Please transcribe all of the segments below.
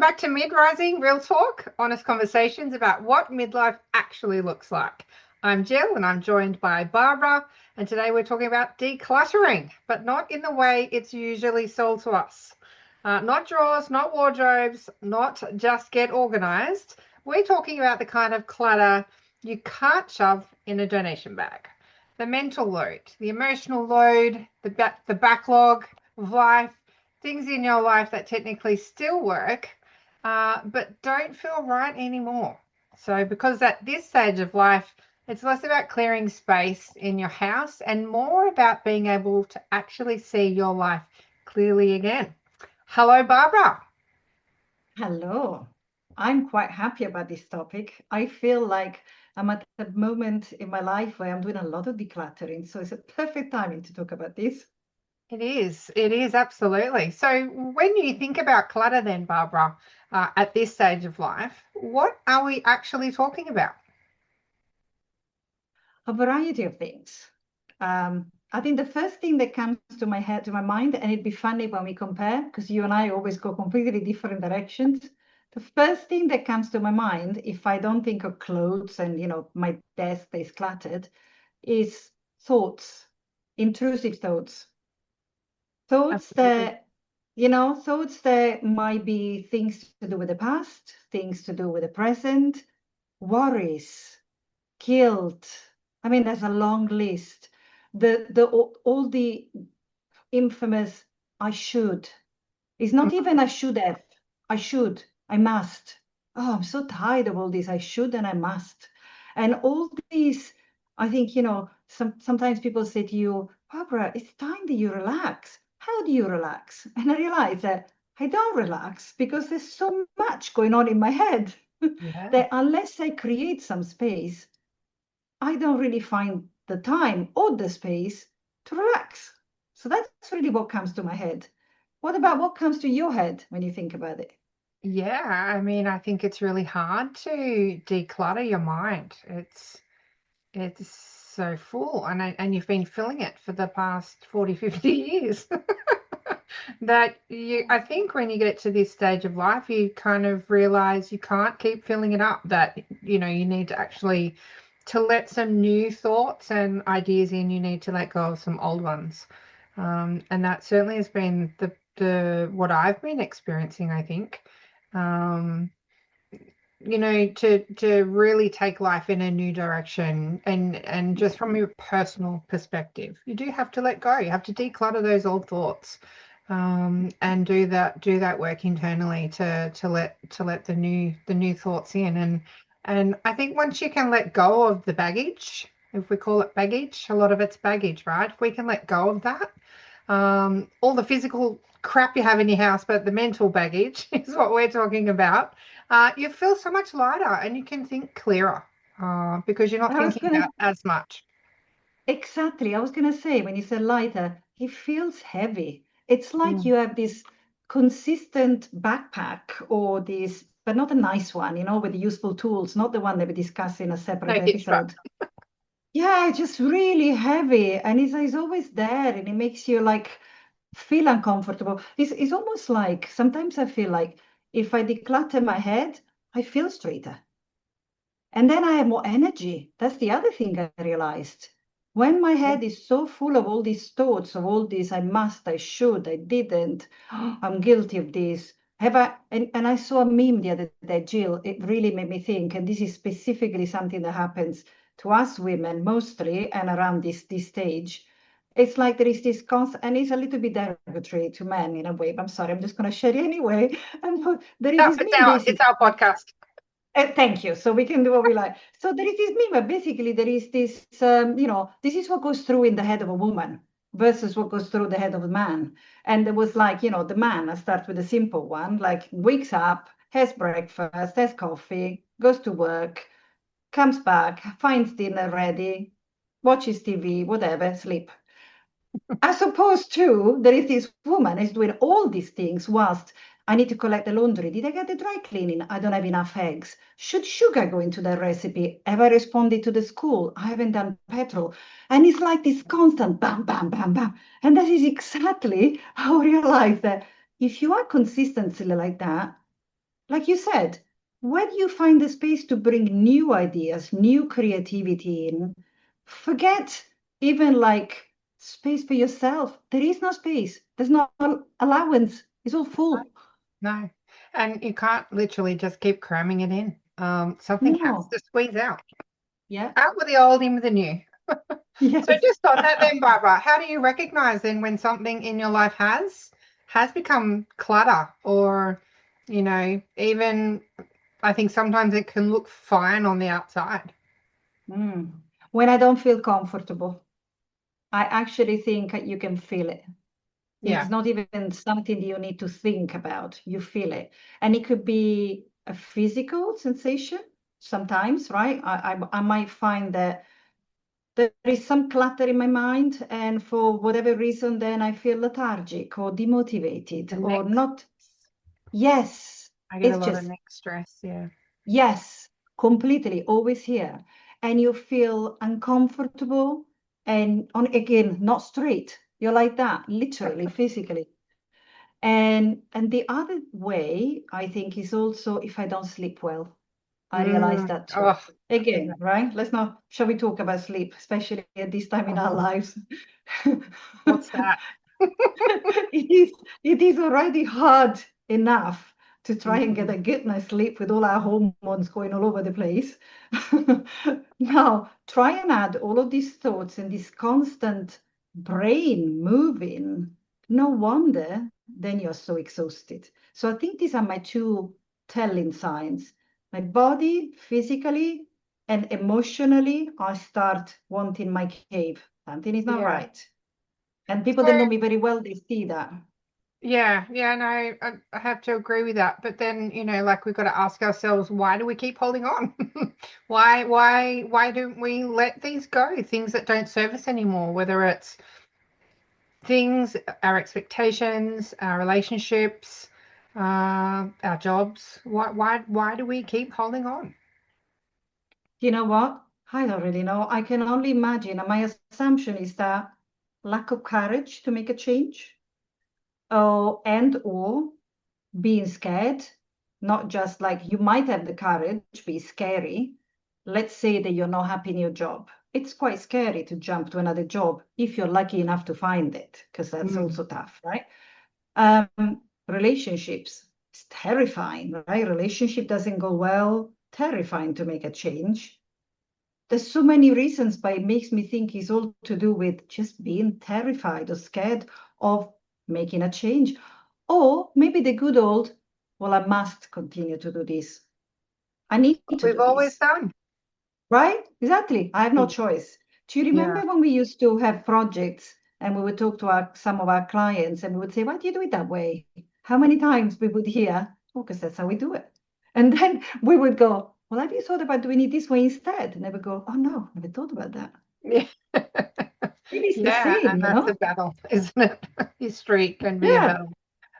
back to Midrising, real talk, honest conversations about what midlife actually looks like. I'm Jill and I'm joined by Barbara, and today we're talking about decluttering, but not in the way it's usually sold to us. Not drawers, not wardrobes, not just get organized. We're talking about the kind of clutter you can't shove in a donation bag. The mental load, the emotional load, the backlog of life, things in your life that technically still work, but don't feel right anymore. So, because at this stage of life, it's less about clearing space in your house and more about being able to actually see your life clearly again. Hello, Barbara. Hello. I'm quite happy about this topic. I feel like I'm at the moment in my life where I'm doing a lot of decluttering. So it's a perfect timing to talk about this. It is absolutely. So, when you think about clutter, then, Barbara, at this stage of life, what are we actually talking about? A variety of things. I think the first thing that comes to my head, to my mind, and it'd be funny when we compare, because you and I always go completely different directions. The first thing that comes to my mind, if I don't think of clothes and my desk stays cluttered, is thoughts, intrusive thoughts. Thoughts Absolutely. that, thoughts that might be things to do with the past, things to do with the present, worries, guilt. I mean, there's a long list. All the infamous I should. It's not even I should have. I should. I must. Oh, I'm so tired of all this. I should and I must. And all these, I think, sometimes people say to you, Barbara, it's time that you relax. How do you relax? And I realize that I don't relax because there's so much going on in my head Yeah. that unless I create some space, I don't really find the time or the space to relax. So that's really what comes to my head. What about what comes to your head when you think about it? Yeah, I mean, I think it's really hard to declutter your mind. It's so full and you've been filling it for the past 40, 50 years. That you I think when you get to this stage of life, you kind of realize you can't keep filling it up, that you need to actually to let some new thoughts and ideas in, you need to let go of some old ones. And that certainly has been the what I've been experiencing, I think. Um, to really take life in a new direction, and just from your personal perspective, you do have to let go. You have to declutter those old thoughts, and do that work internally to let the new thoughts in. And I think once you can let go of the baggage, if we call it baggage, a lot of it's baggage, right? If we can let go of that, all the physical crap you have in your house, but the mental baggage is what we're talking about. You feel so much lighter and you can think clearer, because you're not I was thinking gonna about as much. Exactly. I was gonna say when you said lighter, it feels heavy. It's like Mm. you have this consistent backpack or this, but not a nice one, with the useful tools, not the one that we discuss in a No separate hitch strap. episode. Yeah, it's just really heavy and it's always there and it makes you like feel uncomfortable. It's almost like sometimes I feel like if I declutter my head, I feel straighter. And then I have more energy. That's the other thing I realized. When my Yeah. head is so full of all these thoughts, of all this, I must, I should, I didn't, I'm guilty of this. Have I? And I saw a meme the other day, Jill. It really made me think, and this is specifically something that happens to us women mostly, and around this stage. It's like there is this constant, and it's a little bit derogatory to men in a way. But I'm sorry, I'm just going to share it anyway. And there is No, this it's meme, our it's basically. our podcast. Thank you. So we can do what we like. So there is this meme, but basically there is this, this is what goes through in the head of a woman versus what goes through the head of a man. And there was like, the man, I start with a simple one, like wakes up, has breakfast, has coffee, goes to work, comes back, finds dinner ready, watches TV, whatever, sleep. As opposed to there is this woman is doing all these things whilst I need to collect the laundry. Did I get the dry cleaning? I don't have enough eggs. Should sugar go into the recipe? Have I responded to the school? I haven't done petrol. And it's like this constant bam, bam, bam, bam. And that is exactly how I realize that if you are consistently like that, like you said, where do you find the space to bring new ideas, new creativity in? Forget even like space for yourself. There is no space. There's no allowance. It's all full. No. And you can't literally just keep cramming it in. Something has No. to squeeze out. Yeah. Out with the old, in with the new. So Yes. just on that then, Barbara, how do you recognize then when something in your life has become clutter or, even I think sometimes it can look fine on the outside. Mm. When I don't feel comfortable, I actually think you can feel it. It's Yeah. not even something you need to think about. You feel it. And it could be a physical sensation sometimes, right? I might find that there is some clutter in my mind, and for whatever reason, then I feel lethargic or The demotivated or neck. not. Yes, I get a it's lot of just, neck stress. Yeah. yes, completely, always here. And you feel uncomfortable and on again, not straight. You're like that, literally, physically. And the other way, I think, is also if I don't sleep well. I realize Mm. that too. Oh, Again, right? Let's not, shall we talk about sleep, especially at this time in our oh, lives? what's that? It is already hard enough to try and get Mm. a good night's sleep with all our hormones going all over the place. Now, try and add all of these thoughts and this constant brain moving. No wonder then you're so exhausted. So I think these are my two telling signs. My body, physically and emotionally, I start wanting my cave. Something is not Yeah. right. And people So that know me very well, they see that. yeah, no, I have to agree with that. But then, like we've got to ask ourselves, why do we keep holding on? Why don't we let these go? Things that don't serve us anymore, whether it's things, our expectations, our relationships, our jobs. Why do we keep holding on? You know what? I don't really know. I can only imagine. And my assumption is that lack of courage to make a change, and or being scared, not just like you might have the courage, be scary. Let's say that you're not happy in your job. It's quite scary to jump to another job if you're lucky enough to find it, because that's Mm, also tough, right? Relationships, it's terrifying, right? Relationship doesn't go well, terrifying to make a change. There's so many reasons, but it makes me think it's all to do with just being terrified or scared of making a change. Or maybe the good old, well, I must continue to do this. I need to we've do always this, done. right? Exactly. I have no choice. Do you Yeah. remember when we used to have projects and we would talk to some of our clients and we would say, why do you do it that way? How many times we would hear, oh, because that's how we do it. And then we would go, well, have you thought about doing it this way instead? And they would go, oh, no, never thought about that. Yeah. Maybe it's the Yeah, same, and you that's a know? battle, isn't it? History can be a Yeah. battle.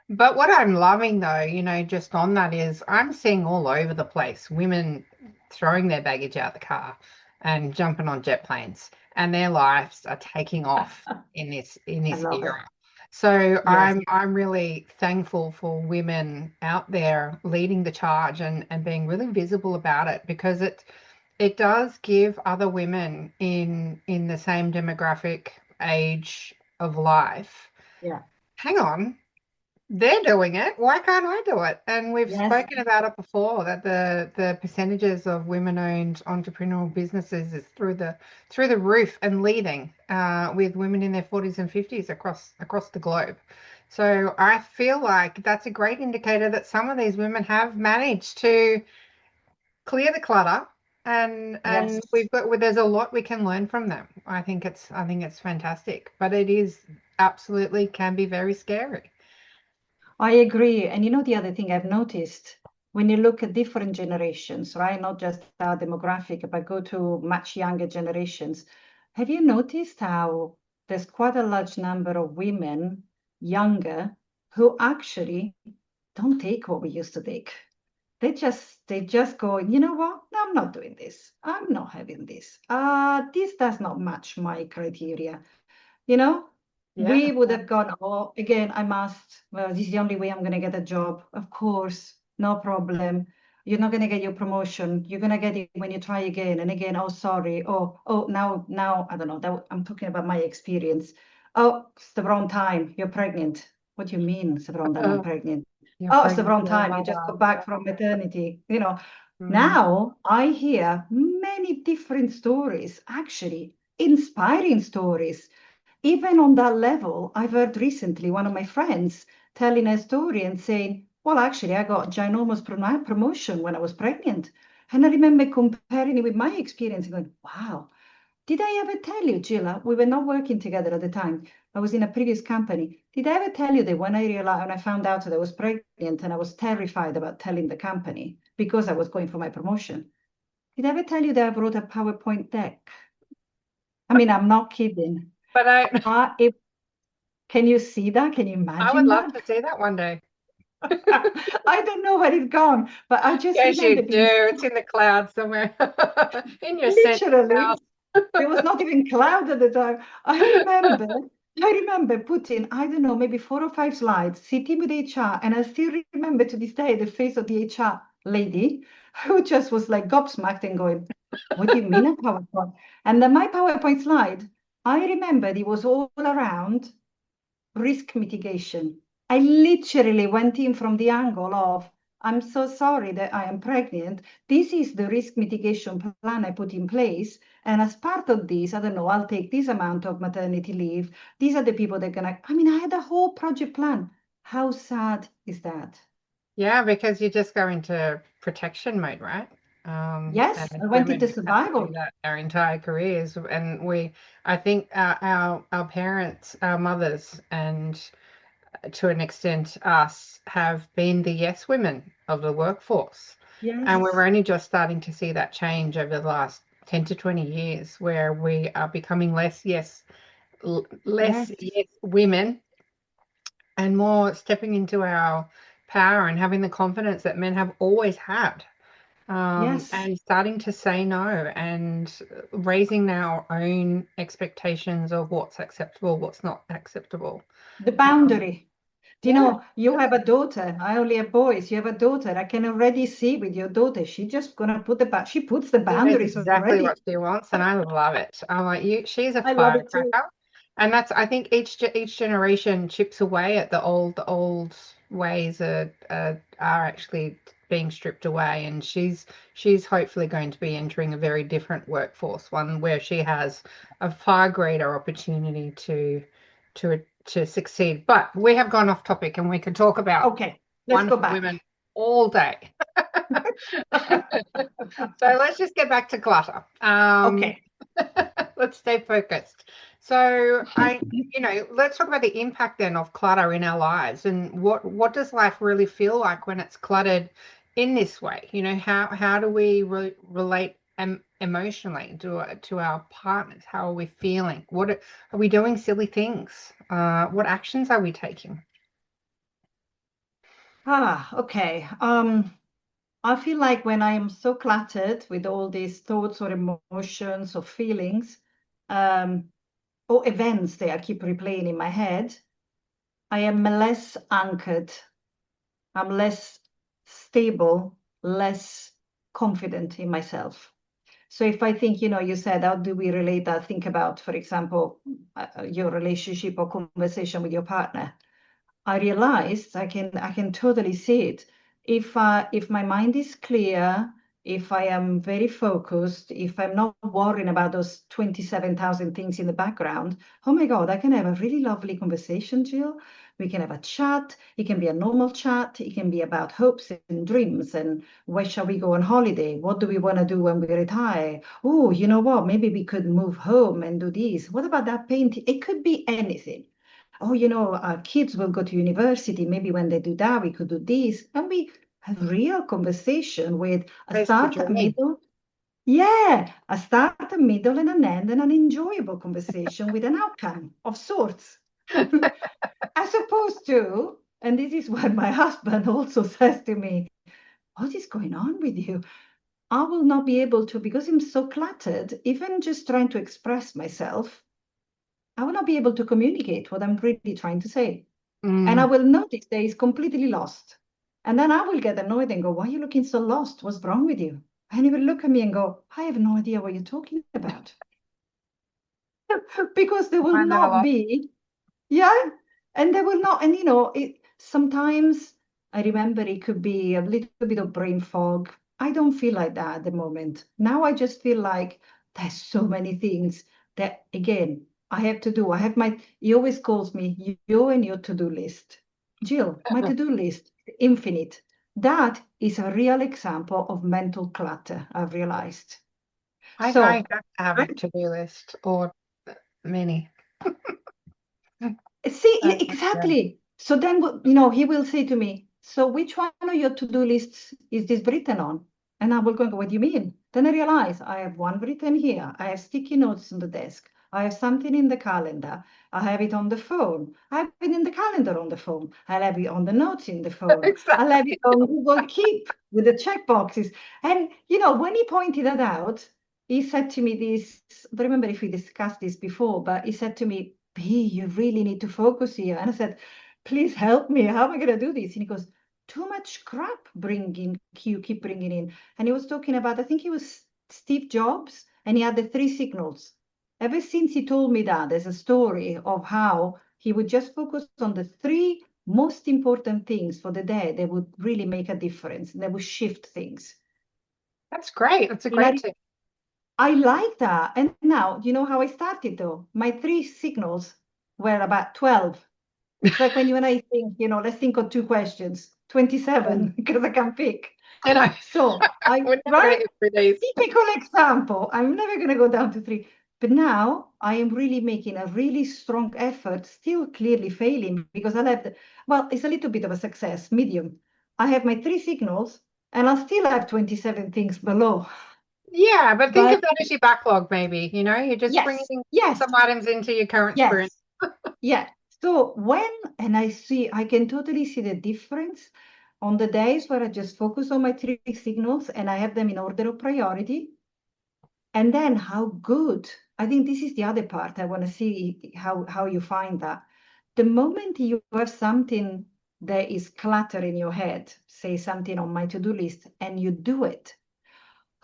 But what I'm loving though, just on that is I'm seeing all over the place women throwing their baggage out the car and jumping on jet planes, and their lives are taking off in this in I this love it. era. So Yes. I'm really thankful for women out there leading the charge and being really visible about it, because it does give other women in the same demographic age of life, Yeah. hang on, they're doing it. Why can't I do it? And we've Yes. spoken about it before, that the percentages of women-owned entrepreneurial businesses is through the roof and leading, with women in their 40s and 50s across the globe. So I feel like that's a great indicator that some of these women have managed to clear the clutter, and Yes. we've got well, there's a lot we can learn from them. I think it's fantastic, but it is absolutely can be very scary. I agree. And you know, the other thing I've noticed when you look at different generations, right? Not just our demographic, but go to much younger generations. Have you noticed how there's quite a large number of women younger who actually don't take what we used to take? They just go, you know what? No, I'm not doing this. I'm not having this. This does not match my criteria. You know, Yeah. we would have gone, oh, again, I must. Well, this is the only way I'm going to get a job. Of course. no problem. You're not going to get your promotion. You're going to get it when you try again and again. Oh, sorry. Oh, now, I don't know. I'm talking about my experience. Oh, it's the wrong time. You're pregnant. What do you mean it's the wrong time I'm Oh, pregnant? you're Oh, it's the pregnant wrong with a time. You just mother. got back from maternity. Mm. Now I hear many different stories, actually, inspiring stories. Even on that level, I've heard recently one of my friends telling a story and saying, well, actually, I got ginormous promotion when I was pregnant. And I remember comparing it with my experience and going, wow, did I ever tell you, Gilla, we were not working together at the time. I was in a previous company. Did I ever tell you that when I found out that I was pregnant and I was terrified about telling the company because I was going for my promotion? Did I ever tell you that I brought a PowerPoint deck? I mean, I'm not kidding. But If can you see that? Can you I would imagine love that? to see that one day. I don't know where it's gone, but I just Yes, you remember do. being It's in the cloud somewhere in your sense literally, house. there was not even cloud at the time. I remember putting, I don't know, maybe 4 or 5 slides, sitting with HR, and I still remember to this day the face of the HR lady who just was like gobsmacked and going, what do you mean a PowerPoint? And then my PowerPoint slide, I remembered it was all around risk mitigation. I literally went in from the angle of, I'm so sorry that I am pregnant. This is the risk mitigation plan I put in place. And as part of this, I don't know, I'll take this amount of maternity leave. These are the people that are going to, I mean, I had a whole project plan. How sad is that? Yeah, because you just go into protection mode, right? Yes, And I went into women have to do survival. that our entire careers. And I think our parents, our mothers, and to an extent us, have been the yes women of the workforce. And we're Yes, only just starting to see that change over the last 10 to 20 years, where we are becoming less yes, yes women and more stepping into our power and having the confidence that men have always had, yes. and starting to say no and raising our own expectations of what's acceptable, what's not acceptable. The Um, boundary. Do you yeah, know, you have a daughter. I only have boys. You have a daughter. I can already see with your daughter. She just gonna put she puts the she knows boundaries exactly already. what she wants, and I love it. I'm like, she's a I love it too. firecracker, and that's, I think each generation chips away at the old ways are actually being stripped away, and she's hopefully going to be entering a very different workforce, one where she has a far greater opportunity to succeed. But we have gone off topic, and we could talk about Okay, let's go wonderful back. women all day. So let's just get back to clutter. Okay. Let's stay focused. So let's talk about the impact then of clutter in our lives, and what does life really feel like when it's cluttered in this way? How do we relate emotionally to our partners? How are we feeling? Are we doing silly things? What actions are we taking? Okay. I feel like when I am so cluttered with all these thoughts or emotions or feelings, um, or events that I keep replaying in my head, I am less anchored. I'm less stable, less confident in myself. So if I think, you said, how do we relate that? Think about, for example, your relationship or conversation with your partner. I realized I can totally see it. If my mind is clear, if I am very focused, if I'm not worrying about those 27,000 things in the background, oh my God, I can have a really lovely conversation, Jill. We can have a chat. It can be a normal chat. It can be about hopes and dreams and where shall we go on holiday? What do we want to do when we retire? Oh, you know what? Maybe we could move home and do this. What about that painting? It could be anything. Oh, our kids will go to university. Maybe when they do that, we could do this. And we have real conversation with a There's the start, a dream. middle. Yeah, a start, a middle, and an end, and an enjoyable conversation with an outcome of sorts. As opposed to, and this is what my husband also says to me, what is going on with you? I will not be able to, because I'm so cluttered, even just trying to express myself, I will not be able to communicate what I'm really trying to say. And I Mm. will notice that he's completely lost. And then I will get annoyed and go, why are you looking so lost? What's wrong with you? And he will look at me and go, I have no idea what you're talking about. Because there will Find that a not lot. be, yeah, and there will not, and it sometimes I remember it could be a little bit of brain fog. I don't feel like that at the moment. Now I just feel like there's so many things that again I have to do. I have he always calls me you and your to-do list. Jill, my to-do list, infinite. That is a real example of mental clutter, I've realized. I So have to have a to-do list or many. see, Yeah. exactly. So then, he will say to me, so which one of your to-do lists is this written on? And I will go, what do you mean? Then I realize I have one written here. I have sticky notes on the desk. I have something in the calendar. I have it on the phone. I have it in the calendar on the phone. I'll have it on the notes in the phone. I'll have it Exactly. on Google Keep with the check boxes. And, when he pointed that out, he said to me this, I don't remember if we discussed this before, but he said to me, B, you really need to focus here. And I said, please help me. How am I going to do this? And he goes, too much crap you keep bringing in. And he was talking about, I think it was Steve Jobs, and he had the three signals. Ever since he told me that, there's a story of how he would just focus on the three most important things for the day that would really make a difference, that would shift things. That's great. That's a And great tip. I like that. And now, you know how I started though? My three signals were about 12. It's like when you and I think, let's think of two questions, 27, because I can pick. You know, So we're never going right? to get through these. Typical example. I'm never going to go down to three. But now I am really making a really strong effort, still clearly failing because well, it's a little bit of a success, medium. I have my three signals and I'll still have 27 things below. Yeah, but think of But that as your backlog, maybe. You're just yes, bringing yes, some items into your current sprint. yes. Yeah. So and I can totally see the difference on the days where I just focus on my three signals and I have them in order of priority. And then how good, I think this is the other part I want to see how you find that. The moment you have something that is clutter in your head, say something on my to-do list, and you do it,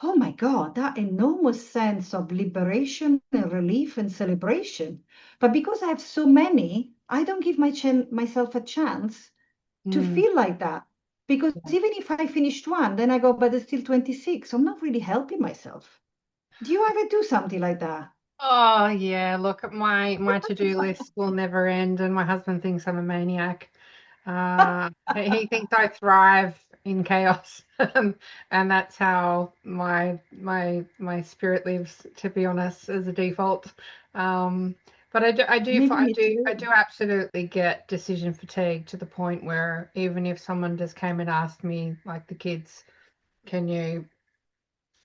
oh my God, that enormous sense of liberation and relief and celebration. But because I have so many, I don't give myself a chance to Mm. feel like that. Because even if I finished one, then I go, but there's still 26. So I'm not really helping myself. Do you ever do something like that? Oh yeah, look, my to-do list will never end, and my husband thinks I'm a maniac. He thinks I thrive in chaos, and that's how my spirit lives, to be honest, as a default. But Maybe me I too. do absolutely get decision fatigue to the point where even if someone just came and asked me, like the kids, can you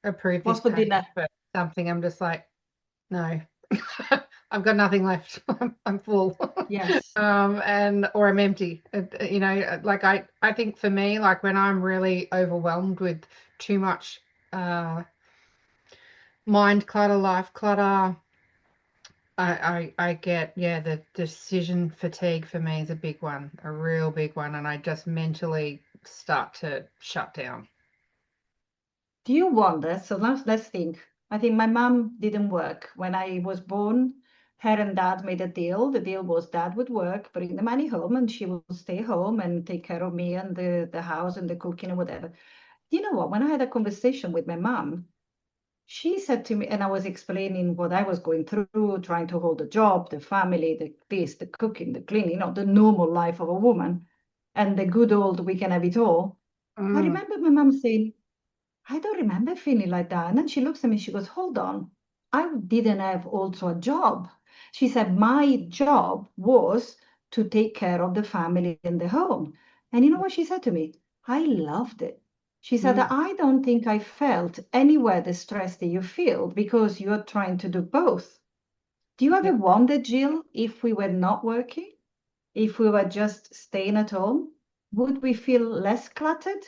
approve this What's for dinner? page for something, I'm just like, no. I've got nothing left. I'm full. Yes. And or I'm empty. Like I think for me, like when I'm really overwhelmed with too much mind clutter, life clutter, I get, yeah, the decision fatigue for me is a big one, a real big one, and I just mentally start to shut down. Do you wonder? So let's think. I think my mom didn't work. When I was born, her and dad made a deal. The deal was dad would work, bring the money home, and she would stay home and take care of me and the house and the cooking and whatever. You know what? When I had a conversation with my mom, she said to me, and I was explaining what I was going through, trying to hold the job, the family, the cooking, the cleaning, the normal life of a woman, and the good old we can have it all. I Mm, remember my mom saying, I don't remember feeling like that. And then she looks at me, she goes, hold on. I didn't have also a job. She said, my job was to take care of the family and the home. And you know what she said to me? I loved it. She said, mm, I don't think I felt anywhere the stress that you feel because you're trying to do both. Do you yeah. ever wonder, Jill, if we were not working, if we were just staying at home, would we feel less cluttered?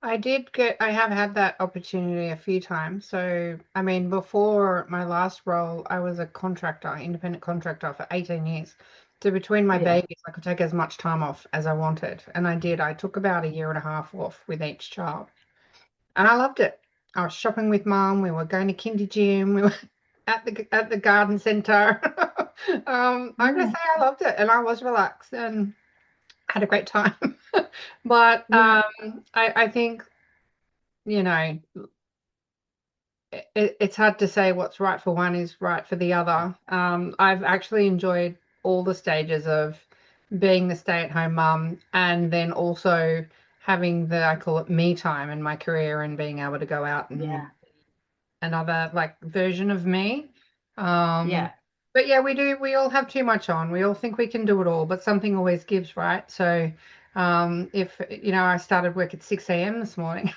I have had that opportunity a few times. So, I mean, before my last role, I was a contractor, independent contractor for 18 years. So between my Yeah. babies, I could take as much time off as I wanted. And I did. I took about a year and a half off with each child. And I loved it. I was shopping with mum. We were going to kinder gym. We were at the garden centre. I'm gonna Yeah. say I loved it, and I was relaxed and had a great time. But Yeah. I think you know it's hard to say what's right for one is right for the other. I've actually enjoyed all the stages of being the stay-at-home mum, and then also having the, I call it me time in my career, and being able to go out and Yeah. another like version of me. Um, Yeah. but yeah, we all have too much on. We all think we can do it all, but something always gives, right? So if I started work at 6 a.m. this morning.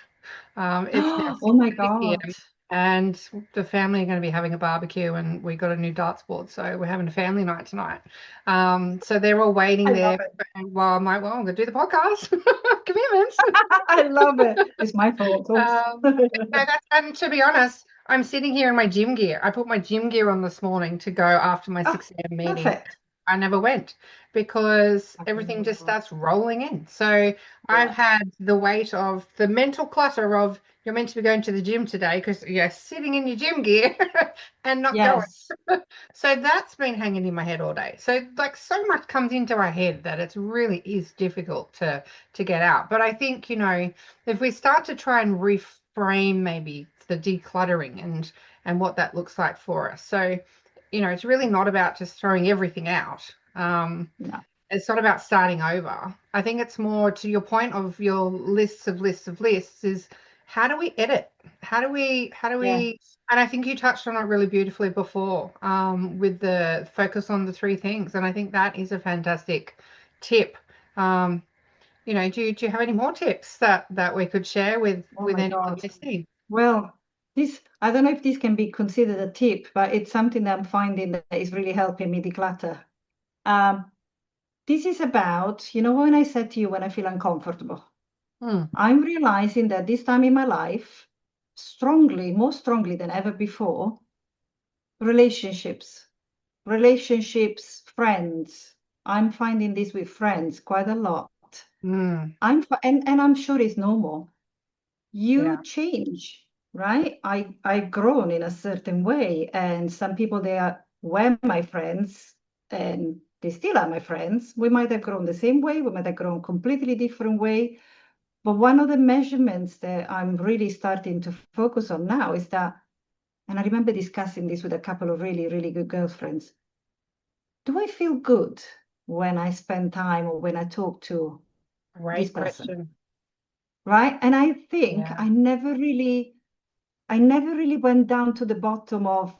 It's now Oh my 6:30 God. p.m. and the family are going to be having a barbecue, and we got a new darts board, so we're having a family night tonight. So they're all waiting I love there it. while I'm like, well, I'm going to do the podcast. Commitments. I love it. It's my fault. Oops. Um, and to be honest, I'm sitting here in my gym gear. I put my gym gear on this morning to go after my Oh, 6 a.m. meeting. perfect. I never went because everything just Oh, starts rolling in. So I've yeah. had the weight of the mental clutter of you're meant to be going to the gym today because you're sitting in your gym gear and not going. Yes. So that's been hanging in my head all day. So like so much comes into our head that it really is difficult to get out. But I think, if we start to try and reframe maybe the decluttering and what that looks like for us. So, it's really not about just throwing everything out. No. It's not about starting over. I think it's more to your point of your lists is how do we edit? Yeah. And I think you touched on it really beautifully before, with the focus on the three things. And I think that is a fantastic tip. Um, do you have any more tips that we could share Oh with my anyone God. listening? Well, I don't know if this can be considered a tip, but it's something that I'm finding that is really helping me declutter. Um, this is about, when I said to you when I feel uncomfortable, Hmm. I'm realizing that this time in my life, strongly, more strongly than ever before, relationships, friends. I'm finding this with friends quite a lot. Hmm. And I'm sure it's normal. Yeah. You change, right? I've grown in a certain way, and some people were my friends, and they still are my friends. We might have grown the same way, we might have grown completely different way. But one of the measurements that I'm really starting to focus on now is that, and I remember discussing this with a couple of really, really good girlfriends. Do I feel good when I spend time or when I talk to this Great person? question. Right? And I think Yeah. I never really went down to the bottom of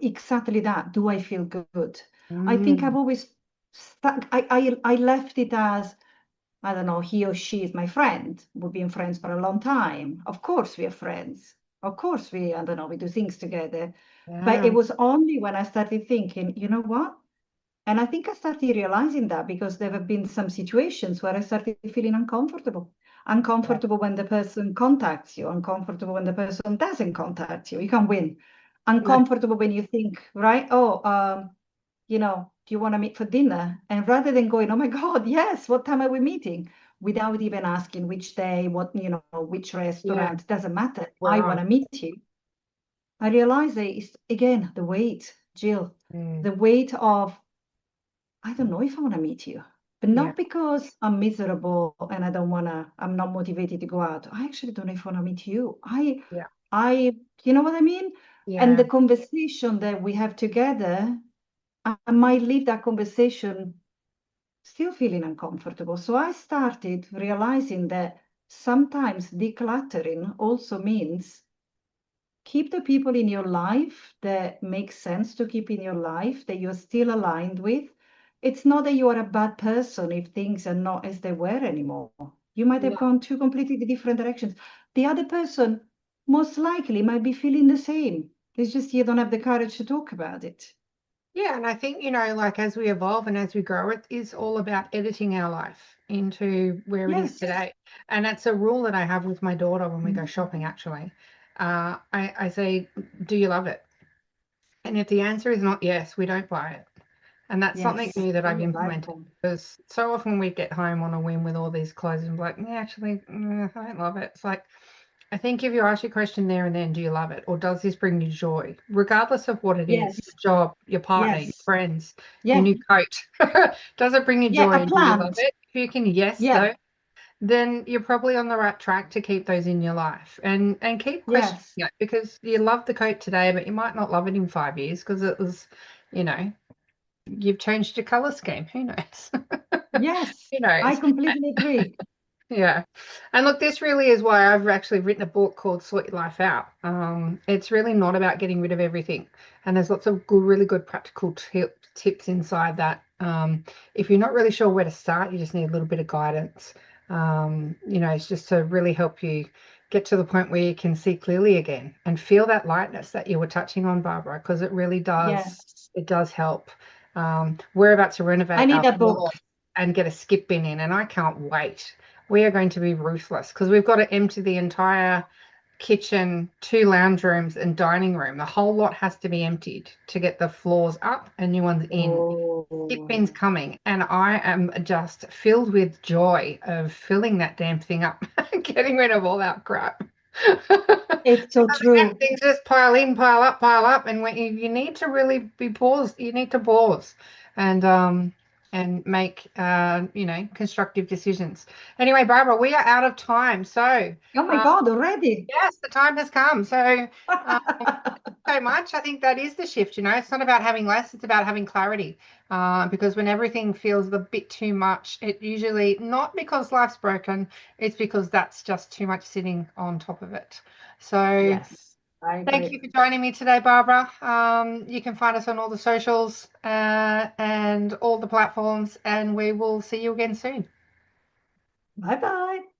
exactly that. Do I feel good? I think Mm. I've always stuck, I left it as, I don't know, he or she is my friend. We've been friends for a long time. Of course we are friends. Of course I don't know, we do things together. But Yeah. it was only when I started thinking, you know what? And I think I started realizing that because there have been some situations where I started feeling uncomfortable. Yeah. Uncomfortable when the person contacts you, uncomfortable when the person doesn't contact you. You can't win. No. Uncomfortable when you think, right? Oh, do you want to meet for dinner? And rather than going, oh my God, yes, what time are we meeting? Without even asking which day, which Yeah. restaurant, doesn't matter. We're I on. want to meet you. I realize that it's, again, the weight, Jill, Mm. the weight of I don't know if I want to meet you, but Yeah. not because I'm miserable and I'm not motivated to go out. I actually don't know if I want to meet you. Yeah. You know what I mean? And the Yeah. conversation that we have together, I might leave that conversation still feeling uncomfortable. So I started realizing that sometimes decluttering also means keep the people in your life that make sense to keep in your life, that you're still aligned with. It's not that you are a bad person if things are not as they were anymore. You might have No. gone two completely different directions. The other person most likely might be feeling the same. It's just you don't have the courage to talk about it. Yeah, and I think, like as we evolve and as we grow, it is all about editing our life into where it is Yes. today. And that's a rule that I have with my daughter when we go shopping, actually. I say, do you love it? And if the answer is not yes, we don't buy it. And that's something Yes. new that I've Oh, I like implemented, that. because so often we get home on a whim with all these clothes and be like, yeah, actually, I don't love it. It's like, I think if you ask your question there and then, do you love it? Or does this bring you joy? Regardless of what it is, Yes. your job, your partner, your Yes. friends, your Yeah. new coat. Does it bring you Yeah. joy A and do you love plant. it? If you can yes Yeah. though, then you're probably on the right track to keep those in your life, and keep questioning Yes. it, because you love the coat today, but you might not love it in 5 years because it was, you know, you've changed your color scheme. Who knows? Yes. Who I knows? completely agree. Yeah. And look, this really is why I've actually written a book called Sort Your Life Out. It's really not about getting rid of everything. And there's lots of good, really good practical tips inside that. If you're not really sure where to start, you just need a little bit of guidance. It's just to really help you get to the point where you can see clearly again and feel that lightness that you were touching on, Barbara, because it really does. Yes. It does help. We're about to I renovate need our a floor book. and get a skip bin in, and I can't wait. We are going to be ruthless because we've got to empty the entire kitchen, 2 lounge rooms, and dining room. The whole lot has to be emptied to get the floors up and new ones in. Skip bin's Oh, coming, and I am just filled with joy of filling that damn thing up, getting rid of all that crap. it's so true. Things just pile in, pile up, and when you need to really be paused, you need to pause and make constructive decisions. Anyway, Barbara, we are out of time, so Oh my uh, God, already. yes, the time has come. So so much. I think that is the shift. It's not about having less; it's about having clarity. Because when everything feels a bit too much, it usually not because life's broken, it's because that's just too much sitting on top of it. So Yes, I thank agree. you for joining me today, Barbara. You can find us on all the socials and all the platforms, and we will see you again soon. Bye bye.